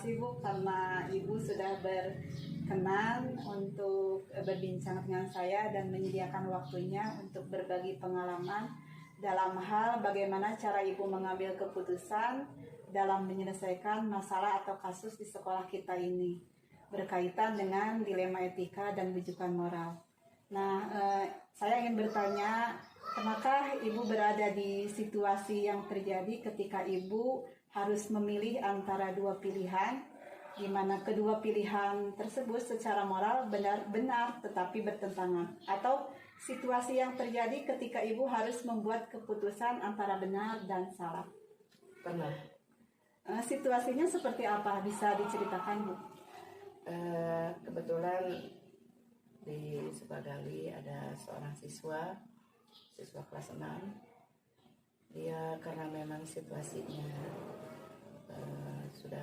kasih Bu karena Ibu sudah berkenan untuk berbincang dengan saya dan menyediakan waktunya untuk berbagi pengalaman dalam hal bagaimana cara Ibu mengambil keputusan dalam menyelesaikan masalah atau kasus di sekolah kita ini berkaitan dengan dilema etika dan rujukan moral. Nah, saya ingin bertanya, pernahkah Ibu berada di situasi yang terjadi ketika Ibu harus memilih antara dua pilihan, di mana kedua pilihan tersebut secara moral benar tetapi bertentangan, atau situasi yang terjadi ketika Ibu harus membuat keputusan antara benar dan salah? Pernah. Situasinya seperti apa? Bisa diceritakan, Bu? Kebetulan di Sukagali ada seorang siswa kelas 6. Dia karena memang situasinya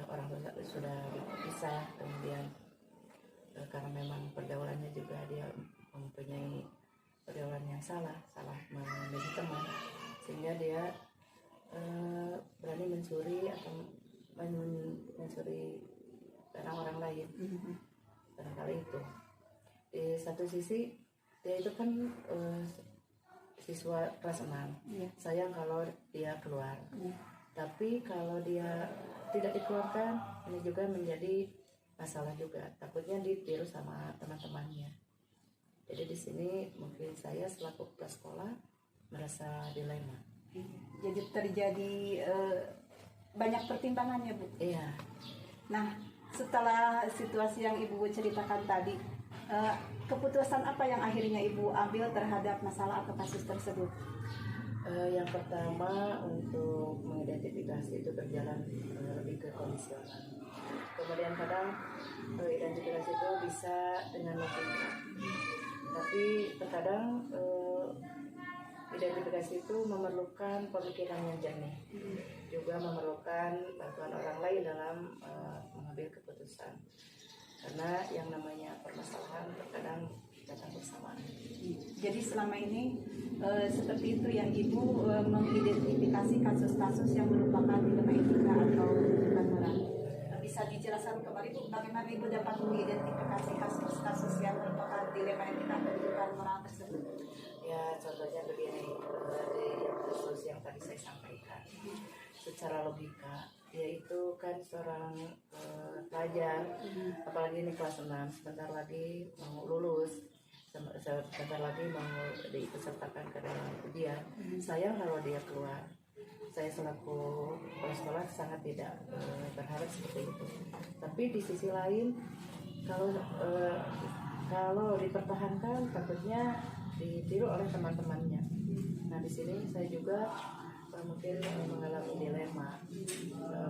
orang tua sudah berpisah, kemudian karena memang pergaulannya juga dia mempunyai pergaulan yang salah memilih teman, sehingga dia berani mencuri atau mencuri barang orang lain. Barangkali itu di satu sisi dia itu kan siswa kelas 6. Sayang kalau dia keluar. Tapi kalau dia tidak dikeluarkan, ini juga menjadi masalah juga. Takutnya ditiru sama teman-temannya. Jadi di sini mungkin saya selaku kepala sekolah merasa dilema. Jadi terjadi banyak pertimbangannya, Bu. Iya. Nah, setelah situasi yang Ibu ceritakan tadi, keputusan apa yang akhirnya Ibu ambil terhadap masalah atau kasus tersebut? Yang pertama, untuk mengidentifikasi itu berjalan lebih ke kondisional. Kemudian kadang identifikasi itu bisa dengan logika, tapi terkadang identifikasi itu memerlukan pemikiran yang jernih, juga memerlukan bantuan orang lain dalam mengambil keputusan, karena yang namanya permasalahan terkadang datang bersamaan. Jadi selama ini seperti itu yang Ibu mengidentifikasi kasus-kasus yang merupakan dilema etika atau rujukan moral. Bisa dijelaskan kembali Bu, bagaimana Ibu dapat mengidentifikasi kasus-kasus yang merupakan dilema etika atau rujukan moral tersebut? Ya, contohnya begini, dari kasus yang tadi saya sampaikan, secara logika, dia itu kan seorang pelajar, apalagi ini kelas 6, sebentar lagi mau lulus, sebentar lagi mau diikutsertakan ke dalam ujian. Sayang kalau dia keluar. Saya selaku kepala sekolah sangat tidak berharap seperti itu. Tapi di sisi lain, kalau dipertahankan takutnya ditiru oleh teman-temannya. Nah, di sini saya juga mungkin mengalami dilema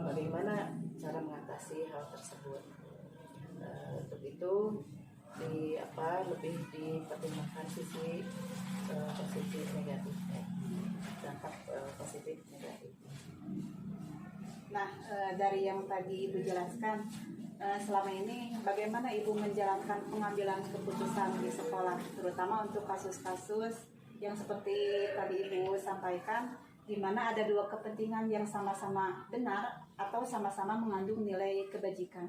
bagaimana cara mengatasi hal tersebut. Untuk itu lebih dipertimbangkan sisi positif negatifnya, dampak positif negatif. Nah, dari yang tadi Ibu jelaskan, selama ini bagaimana Ibu menjalankan pengambilan keputusan di sekolah, terutama untuk kasus-kasus yang seperti tadi Ibu sampaikan, di mana ada dua kepentingan yang sama-sama benar atau sama-sama mengandung nilai kebajikan.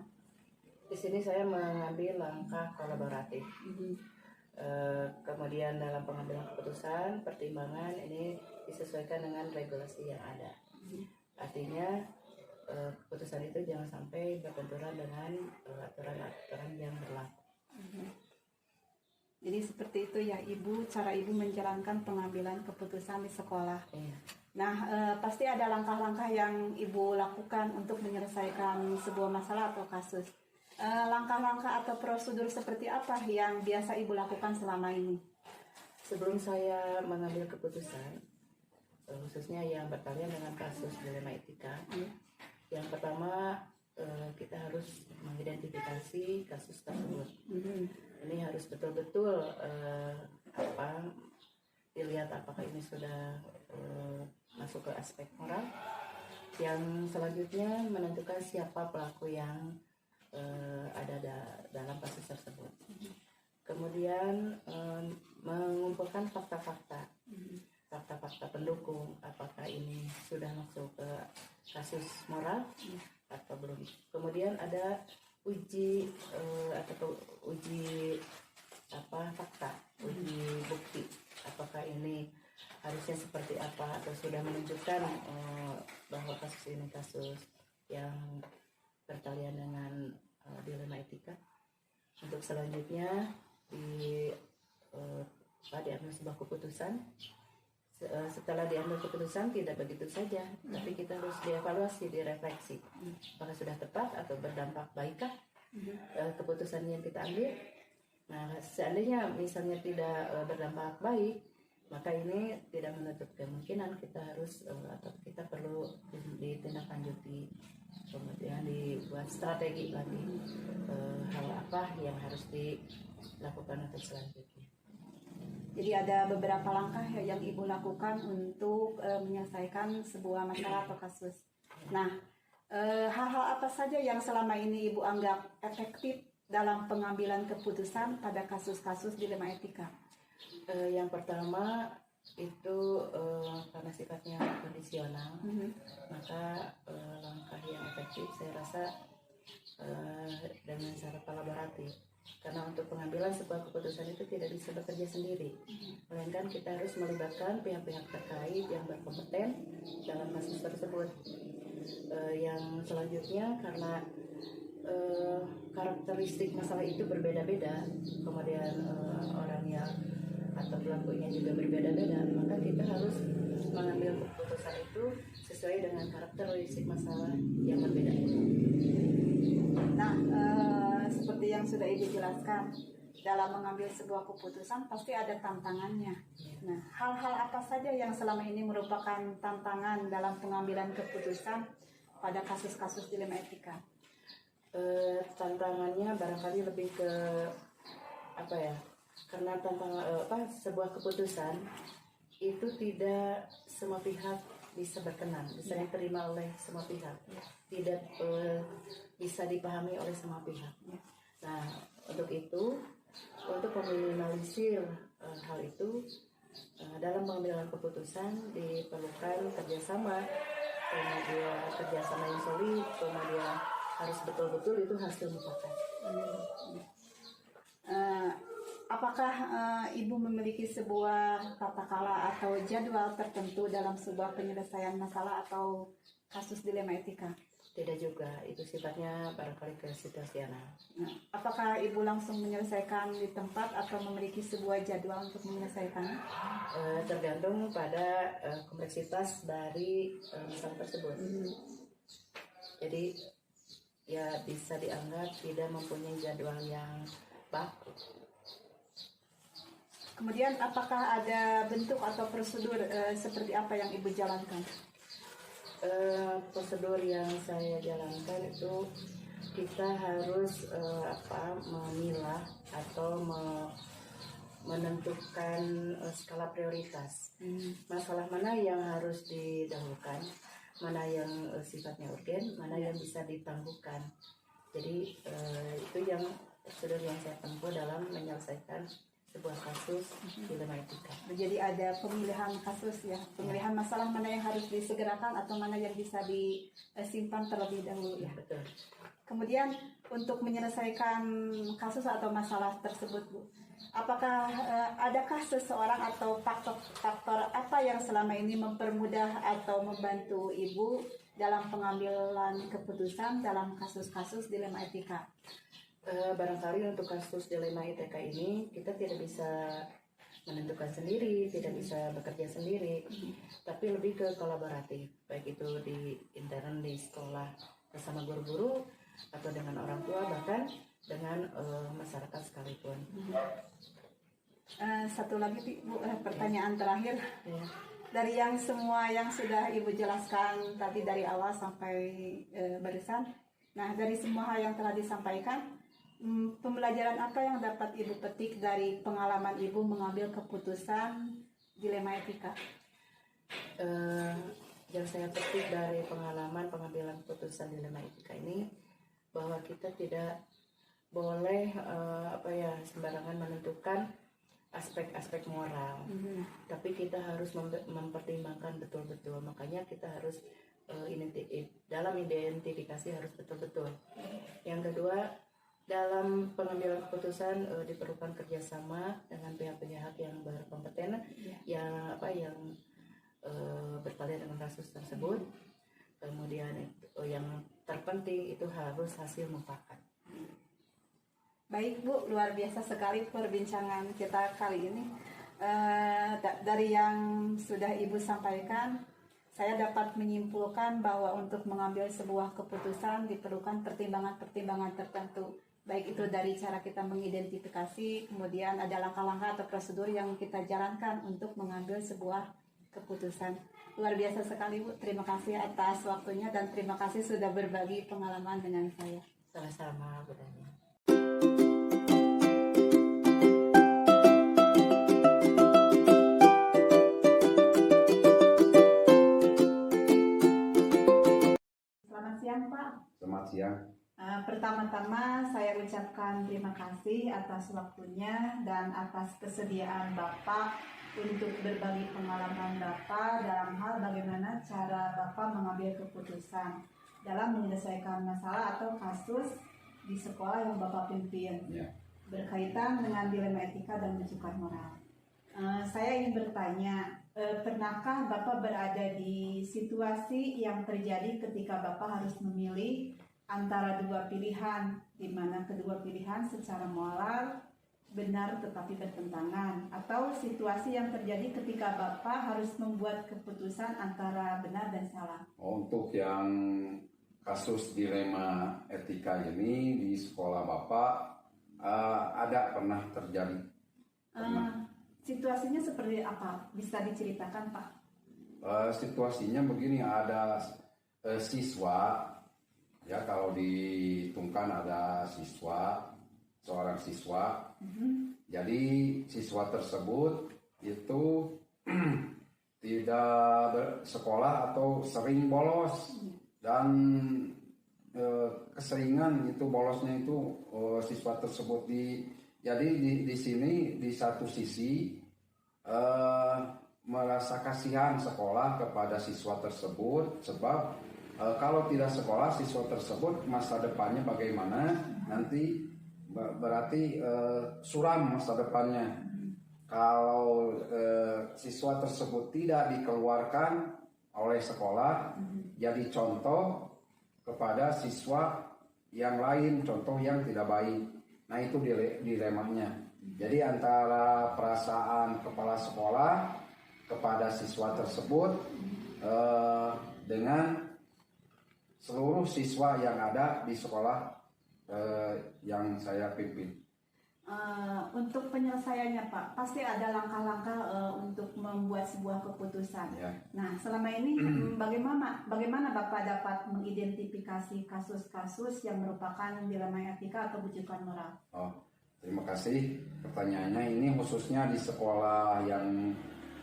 Di sini saya mengambil langkah kolaboratif. Kemudian dalam pengambilan keputusan, pertimbangan ini disesuaikan dengan regulasi yang ada. Artinya keputusan itu jangan sampai berbenturan dengan aturan-aturan yang berlaku. Jadi seperti itu ya Ibu, cara Ibu menjalankan pengambilan keputusan di sekolah. Nah, pasti ada langkah-langkah yang Ibu lakukan untuk menyelesaikan sebuah masalah atau kasus. Langkah-langkah atau prosedur seperti apa yang biasa Ibu lakukan selama ini? Sebelum saya mengambil keputusan, khususnya yang berkaitan dengan kasus dilema etika, yang pertama kita harus mengidentifikasi kasus tersebut. Ini harus betul-betul dilihat apakah ini sudah masuk ke aspek moral. Yang selanjutnya menentukan siapa pelaku yang ada dalam kasus tersebut. Kemudian mengumpulkan fakta-fakta fakta-fakta pendukung apakah ini sudah masuk ke kasus moral atau belum. Kemudian ada uji atau uji fakta, uji bukti apakah ini harusnya seperti apa atau sudah menunjukkan bahwa kasus ini kasus yang bertalian dengan dilema etika. Untuk selanjutnya diambil sebuah keputusan. Setelah diambil keputusan tidak begitu saja, tapi kita harus dievaluasi, direfleksi apakah sudah tepat atau berdampak baikkah keputusan yang kita ambil. Nah, seandainya misalnya tidak berdampak baik, maka ini tidak menutup kemungkinan kita harus atau kita perlu ditindaklanjuti, kemudian dibuat strategi lagi hal apa yang harus dilakukan untuk selanjutnya. Jadi ada beberapa langkah yang Ibu lakukan untuk menyelesaikan sebuah masalah atau kasus. Nah, hal-hal apa saja yang selama ini Ibu anggap efektif dalam pengambilan keputusan pada kasus-kasus dilema etika? Yang pertama itu karena sifatnya kondisional, maka langkah yang efektif saya rasa dengan cara kolaboratif. Karena untuk pengambilan sebuah keputusan itu tidak bisa bekerja sendiri, melainkan kita harus melibatkan pihak-pihak terkait yang berkompeten dalam kasus tersebut. Yang selanjutnya karena karakteristik masalah itu berbeda-beda, kemudian orang yang atau pelakunya juga berbeda-beda, maka kita harus mengambil keputusan itu sesuai dengan karakteristik masalah yang berbeda. Nah, seperti yang sudah Ibu jelaskan, dalam mengambil sebuah keputusan pasti ada tantangannya. Nah, hal-hal apa saja yang selama ini merupakan tantangan dalam pengambilan keputusan pada kasus-kasus dilema etika? Tantangannya barangkali lebih ke karena sebuah keputusan itu tidak semua pihak bisa berkenan, bisa diterima oleh semua pihak, tidak bisa dipahami oleh semua pihak. Nah, untuk itu, untuk meminimalisir hal itu, dalam pengambilan keputusan diperlukan kerjasama, kemudian kerjasama yang solid, kemudian harus betul-betul itu hasil mufakat. Apakah Ibu memiliki sebuah tata kelola atau jadwal tertentu dalam sebuah penyelesaian masalah atau kasus dilema etika? Tidak juga, itu sifatnya barangkali situasional. Nah, apakah Ibu langsung menyelesaikan di tempat atau memiliki sebuah jadwal untuk menyelesaikan? Tergantung pada kompleksitas dari masalah tersebut. Jadi ya bisa dianggap tidak mempunyai jadwal yang baku. Kemudian apakah ada bentuk atau prosedur seperti apa yang Ibu jalankan? Prosedur yang saya jalankan itu kita harus memilah atau menentukan skala prioritas. Masalah mana yang harus didahulukan, mana yang sifatnya urgen, mana yang bisa ditangguhkan. Jadi itu yang prosedur yang saya tempuh dalam menyelesaikan sebuah kasus dilema etika. Jadi ada pemilihan kasus ya, pemilihan masalah mana yang harus disegerakan atau mana yang bisa disimpan terlebih dahulu ya. Betul. Kemudian untuk menyelesaikan kasus atau masalah tersebut, Bu, apakah adakah seseorang atau faktor apa yang selama ini mempermudah atau membantu Ibu dalam pengambilan keputusan dalam kasus-kasus dilema etika? Barangkali untuk kasus dilema etika ini kita tidak bisa menentukan sendiri, tidak bisa bekerja sendiri, tapi lebih ke kolaboratif, baik itu di intern di sekolah bersama guru-guru atau dengan orang tua, bahkan dengan masyarakat sekalipun. Satu lagi Bu, pertanyaan terakhir. Ya. Dari yang semua yang sudah Ibu jelaskan tadi dari awal sampai barusan, nah dari semua hal yang telah disampaikan, pembelajaran apa yang dapat Ibu petik dari pengalaman Ibu mengambil keputusan dilema etika? Yang saya petik dari pengalaman pengambilan keputusan dilema etika ini, bahwa kita tidak boleh sembarangan menentukan aspek-aspek moral, tapi kita harus mempertimbangkan betul-betul. Makanya kita harus dalam identifikasi harus betul-betul. Yang kedua, dalam pengambilan keputusan diperlukan kerjasama dengan pihak-pihak yang berkompeten, yang berkaitan dengan kasus tersebut. Kemudian yang terpenting itu harus hasil mufakat. Baik Bu, luar biasa sekali perbincangan kita kali ini. Dari yang sudah Ibu sampaikan, saya dapat menyimpulkan bahwa untuk mengambil sebuah keputusan diperlukan pertimbangan-pertimbangan tertentu. Baik itu dari cara kita mengidentifikasi, kemudian ada langkah-langkah atau prosedur yang kita jalankan untuk mengambil sebuah keputusan. Luar biasa sekali Bu, terima kasih atas waktunya dan terima kasih sudah berbagi pengalaman dengan saya. Sama-sama Bu Dania. Selamat siang Pak. Selamat siang. Pertama-tama saya ucapkan terima kasih atas waktunya dan atas kesediaan Bapak untuk berbagi pengalaman Bapak dalam hal bagaimana cara Bapak mengambil keputusan dalam menyelesaikan masalah atau kasus di sekolah yang Bapak pimpin berkaitan dengan dilema etika dan rujukan moral. Saya ingin bertanya, pernahkah Bapak berada di situasi yang terjadi ketika Bapak harus memilih antara dua pilihan, di mana kedua pilihan secara moral benar tetapi bertentangan, atau situasi yang terjadi ketika Bapak harus membuat keputusan antara benar dan salah? Untuk yang kasus dilema etika ini di sekolah Bapak pernah terjadi? Situasinya seperti apa? Bisa diceritakan Pak? Situasinya begini, ada siswa, ya kalau di Tungkan ada seorang siswa. Jadi siswa tersebut itu tidak bersekolah atau sering bolos, dan keseringan itu bolosnya itu siswa tersebut jadi di sini di satu sisi merasa kasihan sekolah kepada siswa tersebut, sebab kalau tidak sekolah siswa tersebut masa depannya bagaimana, nanti berarti suram masa depannya. Kalau siswa tersebut tidak dikeluarkan oleh sekolah, jadi contoh kepada siswa yang lain, contoh yang tidak baik. Nah itu dilemanya. Jadi antara perasaan kepala sekolah kepada siswa tersebut dengan seluruh siswa yang ada di sekolah yang saya pimpin. Untuk penyelesaiannya Pak, pasti ada langkah-langkah untuk membuat sebuah keputusan. Nah, selama ini bagaimana Bapak dapat mengidentifikasi kasus-kasus yang merupakan dilema etika atau rujukan moral? Terima kasih pertanyaannya. Ini khususnya di sekolah yang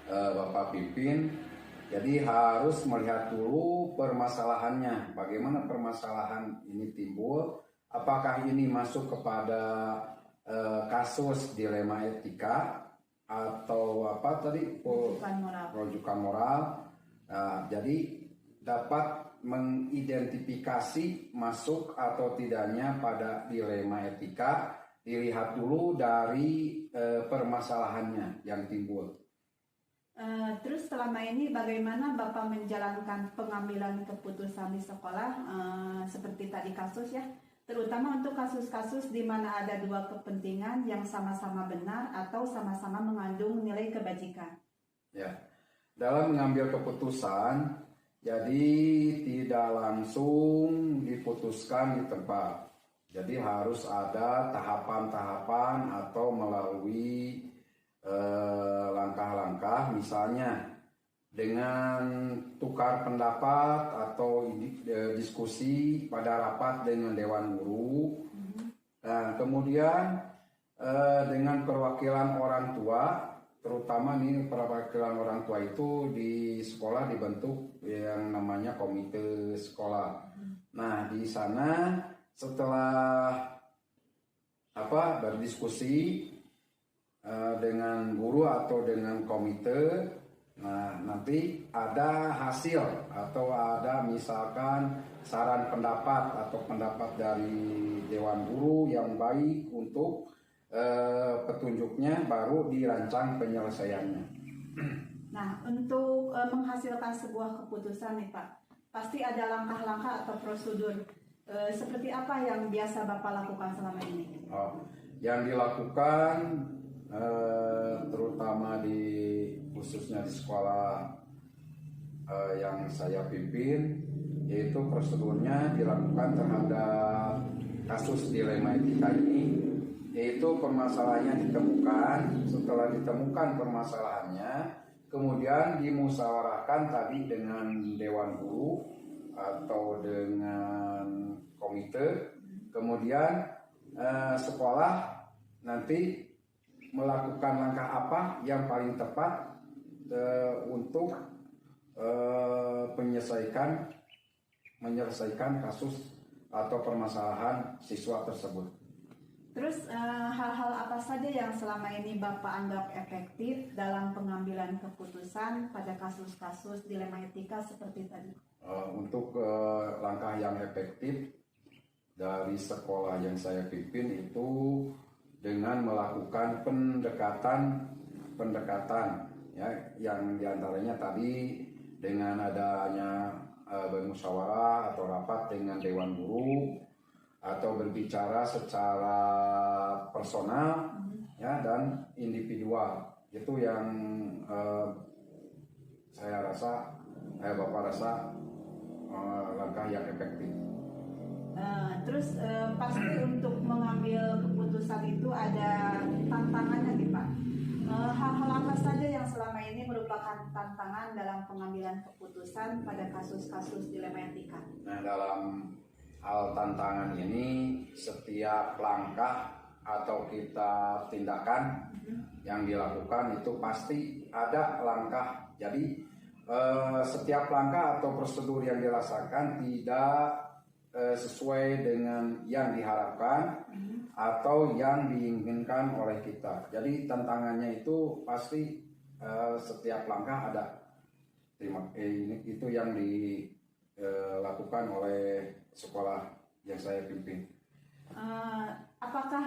Bapak pimpin. Jadi harus melihat dulu permasalahannya. Bagaimana permasalahan ini timbul? Apakah ini masuk kepada kasus dilema etika atau rujukan moral. Jadi dapat mengidentifikasi masuk atau tidaknya pada dilema etika, dilihat dulu dari permasalahannya yang timbul. Terus selama ini bagaimana Bapak menjalankan pengambilan keputusan di sekolah, seperti tadi kasus ya, terutama untuk kasus-kasus di mana ada dua kepentingan yang sama-sama benar atau sama-sama mengandung nilai kebajikan? Ya, dalam mengambil keputusan, jadi tidak langsung diputuskan di tempat. Jadi harus ada tahapan-tahapan atau melalui langkah-langkah, misalnya dengan tukar pendapat atau diskusi pada rapat dengan Dewan Guru. Nah, kemudian dengan perwakilan orang tua, terutama nih perwakilan orang tua itu di sekolah dibentuk yang namanya komite sekolah. Nah, di sana setelah berdiskusi, dengan guru atau dengan komite. Nah, nanti ada hasil atau ada misalkan saran pendapat atau pendapat dari Dewan Guru yang baik untuk petunjuknya, baru dirancang penyelesaiannya. Nah, untuk menghasilkan sebuah keputusan nih Pak, pasti ada langkah-langkah atau prosedur. Seperti apa yang biasa Bapak lakukan selama ini? Yang dilakukan terutama khususnya di sekolah yang saya pimpin, yaitu prosedurnya dilakukan terhadap kasus dilema etika ini, yaitu permasalahannya ditemukan. Setelah ditemukan permasalahannya, kemudian dimusyawarahkan tadi dengan Dewan Guru atau dengan komite. Kemudian sekolah nanti melakukan langkah apa yang paling tepat untuk menyelesaikan kasus atau permasalahan siswa tersebut. Terus hal-hal apa saja yang selama ini Bapak anggap efektif dalam pengambilan keputusan pada kasus-kasus dilema etika seperti tadi? Untuk langkah yang efektif dari sekolah yang saya pimpin itu dengan melakukan pendekatan ya, yang diantaranya tadi dengan adanya bermusyawarah atau rapat dengan Dewan Guru, atau berbicara secara personal ya dan individual. Itu yang Bapak rasa langkah yang efektif. Terus pasti untuk mengambil keputusan itu ada tantangannya nih Pak. Hal-hal apa saja yang selama ini merupakan tantangan dalam pengambilan keputusan pada kasus-kasus dilema etika? Nah, dalam hal tantangan ini, setiap langkah atau kita tindakan yang dilakukan itu pasti ada langkah. Jadi setiap langkah atau prosedur yang dirasakan tidak sesuai dengan yang diharapkan atau yang diinginkan oleh kita. Jadi tantangannya itu pasti setiap langkah ada. Itu yang dilakukan oleh sekolah yang saya pimpin. Apakah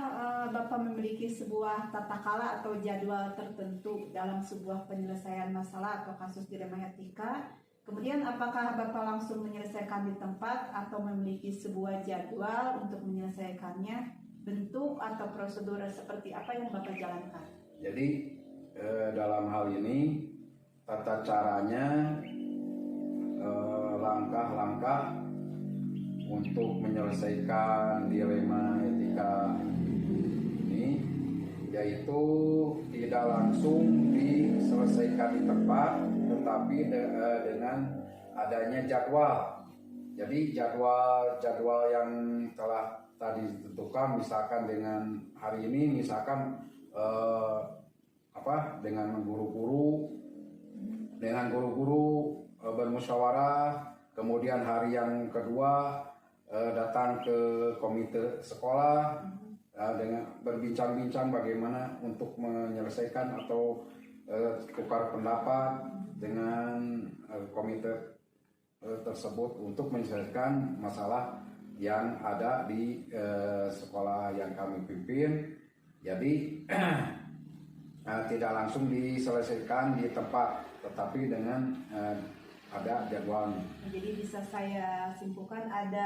Bapak memiliki sebuah tata cara atau jadwal tertentu dalam sebuah penyelesaian masalah atau kasus dilema etika? Kemudian apakah Bapak langsung menyelesaikan di tempat atau memiliki sebuah jadwal untuk menyelesaikannya? Bentuk atau prosedur seperti apa yang Bapak jalankan? Jadi dalam hal ini tata caranya, langkah-langkah untuk menyelesaikan dilema etika ini, yaitu tidak langsung diselesaikan di tempat, tetapi dengan adanya jadwal. Jadi jadwal yang telah tadi ditentukan, misalkan dengan hari ini, misalkan dengan guru-guru bermusyawarah, kemudian hari yang kedua datang ke komite sekolah dengan berbincang-bincang bagaimana untuk menyelesaikan atau tukar pendapat dengan komite tersebut untuk menyelesaikan masalah yang ada di sekolah yang kami pimpin. Jadi tidak langsung diselesaikan di tempat, tetapi dengan ada jadwalnya. Jadi bisa saya simpulkan ada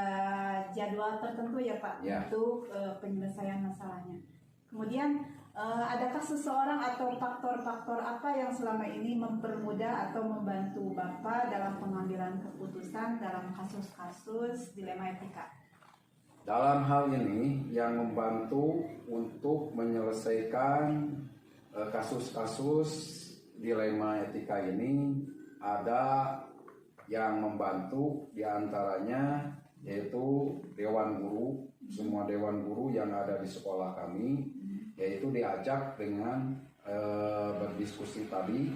jadwal tertentu ya Pak ya, untuk penyelesaian masalahnya. Kemudian adakah seseorang atau faktor-faktor apa yang selama ini mempermudah atau membantu Bapak dalam pengambilan keputusan dalam kasus-kasus dilema etika? Dalam hal ini yang membantu untuk menyelesaikan kasus-kasus dilema etika ini, ada yang membantu diantaranya yaitu Dewan Guru. Semua Dewan Guru yang ada di sekolah kami yaitu diajak dengan berdiskusi tadi,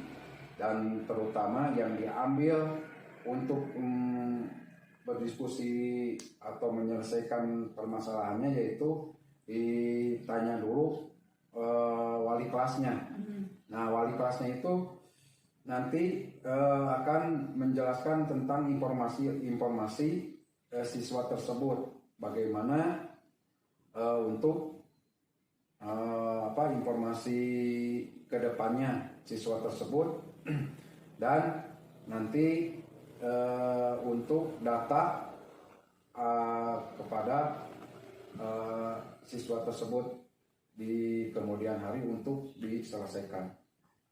dan terutama yang diambil untuk berdiskusi atau menyelesaikan permasalahannya yaitu ditanya dulu wali kelasnya. Nah, wali kelasnya itu nanti akan menjelaskan tentang informasi siswa tersebut, bagaimana untuk informasi kedepannya siswa tersebut dan nanti untuk data kepada siswa tersebut di kemudian hari untuk diselesaikan.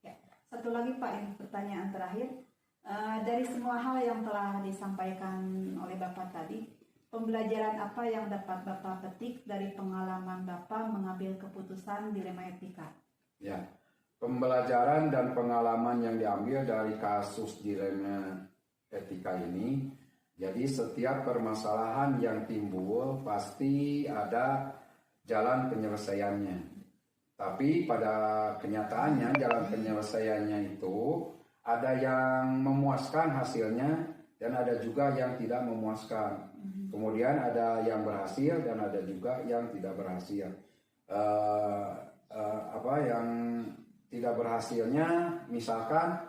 Ya. Satu lagi Pak, yang pertanyaan terakhir, dari semua hal yang telah disampaikan oleh Bapak tadi, pembelajaran apa yang dapat Bapak petik dari pengalaman Bapak mengambil keputusan dilema etika? Ya, pembelajaran dan pengalaman yang diambil dari kasus dilema etika ini, jadi setiap permasalahan yang timbul pasti ada jalan penyelesaiannya. Tapi pada kenyataannya jalan penyelesaiannya itu ada yang memuaskan hasilnya dan ada juga yang tidak memuaskan. Kemudian ada yang berhasil dan ada juga yang tidak berhasil. Yang tidak berhasilnya, misalkan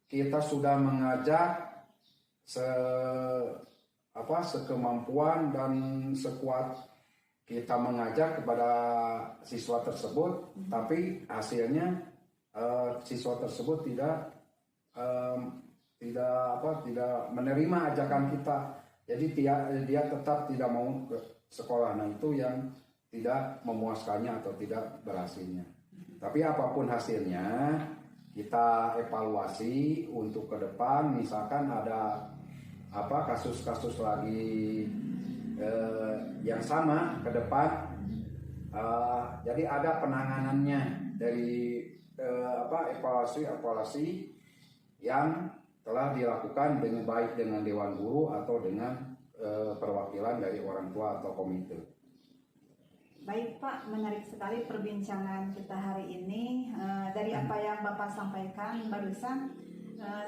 kita sudah mengajak sekemampuan dan sekuat kita mengajak kepada siswa tersebut, tapi hasilnya siswa tersebut tidak menerima ajakan kita. Jadi dia tetap tidak mau ke sekolah. Nah, itu yang tidak memuaskannya atau tidak berhasilnya. Tapi apapun hasilnya, kita evaluasi untuk ke depan. Misalkan ada kasus-kasus lagi yang sama ke depan, jadi ada penanganannya dari evaluasi yang telah dilakukan dengan baik dengan Dewan Guru atau dengan perwakilan dari orang tua atau komite. Baik Pak, menarik sekali perbincangan kita hari ini. Dari apa yang Bapak sampaikan barusan,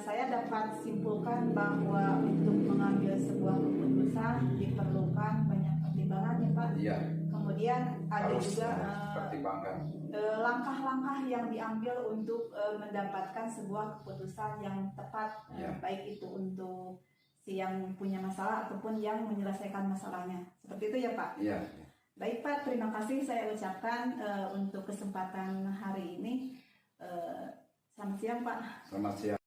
saya dapat simpulkan bahwa untuk mengambil sebuah keputusan diperlukan banyak pertimbangan ya Pak. Iya. Kemudian ada Harus juga pertimbangkan langkah-langkah yang diambil untuk mendapatkan sebuah keputusan yang tepat, baik itu untuk si yang punya masalah ataupun yang menyelesaikan masalahnya. Seperti itu ya Pak. Iya. Baik Pak, terima kasih saya ucapkan untuk kesempatan hari ini. Selamat siang Pak. Selamat siang.